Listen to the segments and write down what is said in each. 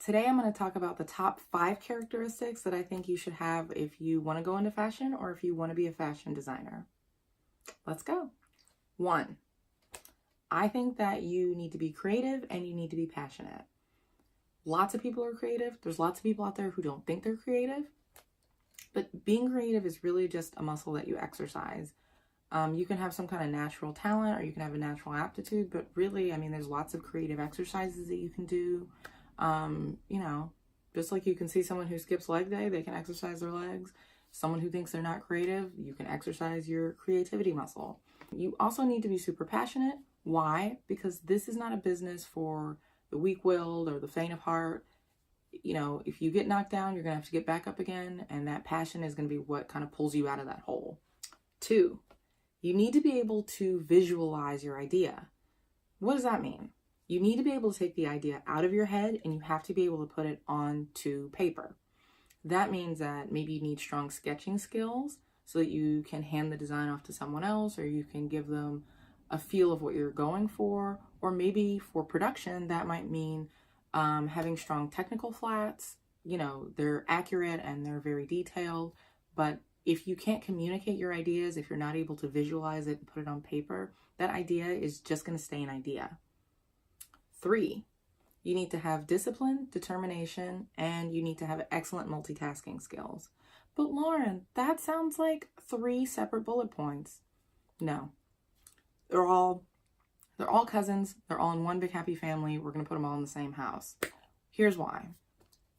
Today I'm going to talk about the top 5 characteristics that I think you should have if you want to go into fashion or if you want to be a fashion designer. Let's go. 1, I think that you need to be creative and you need to be passionate. Lots of people are creative. There's lots of people out there who don't think they're creative. But being creative is really just a muscle that you exercise. You can have some kind of natural talent or you can have a natural aptitude, but really, there's lots of creative exercises that you can do. Just like you can see someone who skips leg day, they can exercise their legs. Someone who thinks they're not creative, you can exercise your creativity muscle. You also need to be super passionate. Why? Because this is not a business for the weak-willed or the faint of heart. If you get knocked down, you're going to have to get back up again, and that passion is going to be what kind of pulls you out of that hole. 2, you need to be able to visualize your idea. What does that mean? You need to be able to take the idea out of your head and you have to be able to put it onto paper. That means that maybe you need strong sketching skills so that you can hand the design off to someone else, or you can give them a feel of what you're going for. Or maybe for production, that might mean having strong technical flats. They're accurate and they're very detailed, but if you can't communicate your ideas, if you're not able to visualize it and put it on paper, that idea is just going to stay an idea. 3, you need to have discipline, determination, and you need to have excellent multitasking skills. But Lawren, that sounds like 3 separate bullet points. No, they're all cousins. They're all in one big happy family. We're going to put them all in the same house. Here's why.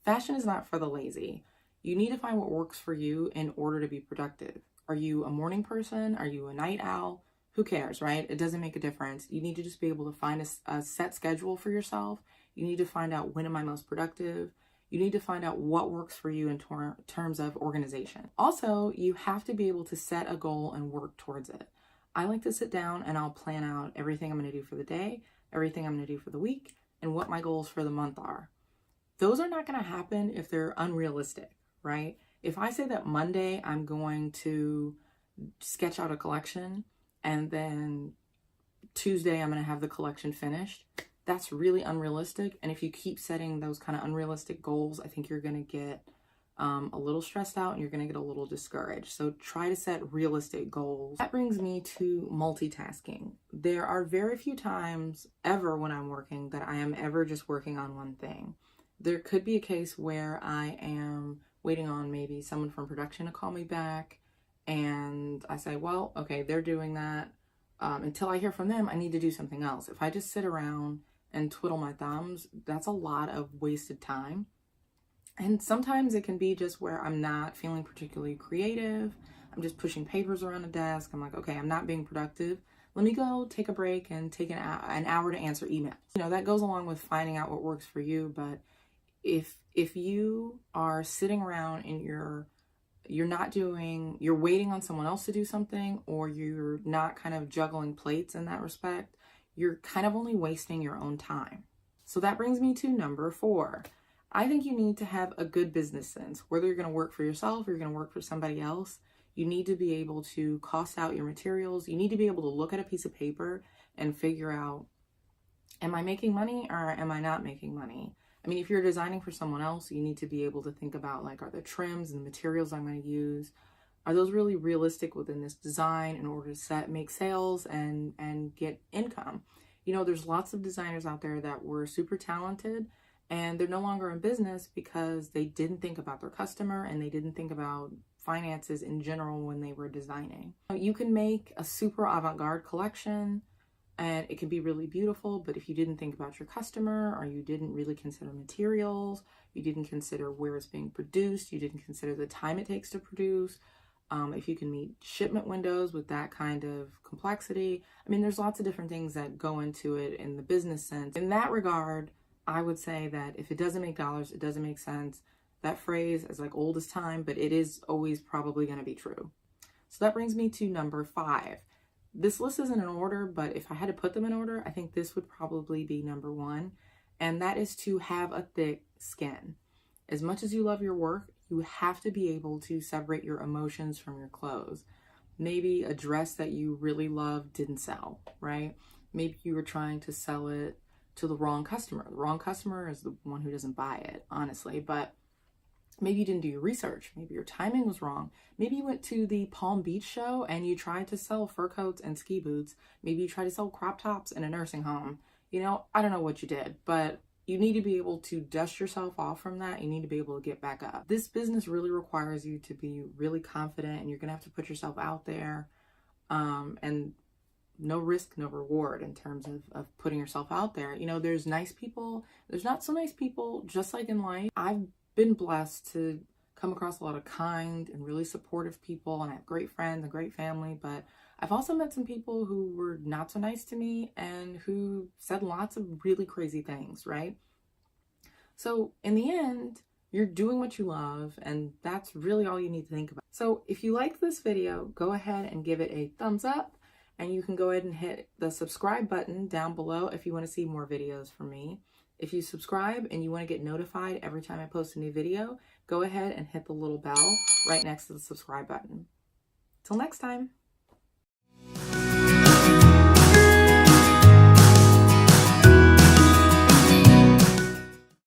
Fashion is not for the lazy. You need to find what works for you in order to be productive. Are you a morning person? Are you a night owl? Who cares, right? It doesn't make a difference. You need to just be able to find a set schedule for yourself. You need to find out when am I most productive. You need to find out what works for you in terms of organization. Also, you have to be able to set a goal and work towards it. I like to sit down and I'll plan out everything I'm going to do for the day, everything I'm going to do for the week, and what my goals for the month are. Those are not going to happen if they're unrealistic, right? If I say that Monday I'm going to sketch out a collection and then Tuesday I'm going to have the collection finished, that's really unrealistic. And if you keep setting those kind of unrealistic goals, I think you're going to get a little stressed out and you're going to get a little discouraged. So try to set realistic goals. That brings me to multitasking. There are very few times ever when I'm working that I am ever just working on one thing. There could be a case where I am waiting on maybe someone from production to call me back, and I say, well, okay, they're doing that. Until I hear from them, I need to do something else. If I just sit around and twiddle my thumbs, that's a lot of wasted time. And sometimes it can be just where I'm not feeling particularly creative. I'm just pushing papers around a desk. I'm like, okay, I'm not being productive. Let me go take a break and take an hour to answer emails. That goes along with finding out what works for you. But if you are sitting around and you're waiting on someone else to do something, or you're not kind of juggling plates in that respect, you're kind of only wasting your own time. So that brings me to number 4. I think you need to have a good business sense. Whether you're going to work for yourself or you're going to work for somebody else, you need to be able to cost out your materials. You need to be able to look at a piece of paper and figure out, am I making money or am I not making money? If you're designing for someone else, you need to be able to think about, are the trims and the materials I'm going to use, are those really realistic within this design in order to make sales and get income? There's lots of designers out there that were super talented and they're no longer in business because they didn't think about their customer and they didn't think about finances in general when they were designing. You can make a super avant-garde collection and it can be really beautiful, but if you didn't think about your customer, or you didn't really consider materials, you didn't consider where it's being produced, you didn't consider the time it takes to produce, if you can meet shipment windows with that kind of complexity. There's lots of different things that go into it in the business sense. In that regard, I would say that if it doesn't make dollars, it doesn't make sense. That phrase is like old as time, but it is always probably going to be true. So that brings me to number 5. This list isn't in order, but if I had to put them in order, I think this would probably be number 1, and that is to have a thick skin. As much as you love your work, you have to be able to separate your emotions from your clothes. Maybe a dress that you really love didn't sell, right? Maybe you were trying to sell it to the wrong customer. The wrong customer is the one who doesn't buy it, honestly. But maybe you didn't do your research. Maybe your timing was wrong. Maybe you went to the Palm Beach show and you tried to sell fur coats and ski boots. Maybe you tried to sell crop tops in a nursing home. You know, I don't know what you did, but you need to be able to dust yourself off from that. You need to be able to get back up. This business really requires you to be really confident, and you're going to have to put yourself out there. And no risk, no reward in terms of putting yourself out there. You know, there's nice people, there's not so nice people, just like in life. I've been blessed to come across a lot of kind and really supportive people, and I have great friends and great family, but I've also met some people who were not so nice to me and who said lots of really crazy things, right? So in the end, you're doing what you love, and that's really all you need to think about. So if you liked this video, go ahead and give it a thumbs up, and you can go ahead and hit the subscribe button down below if you want to see more videos from me. If you subscribe and you want to get notified every time I post a new video, go ahead and hit the little bell right next to the subscribe button. Till next time.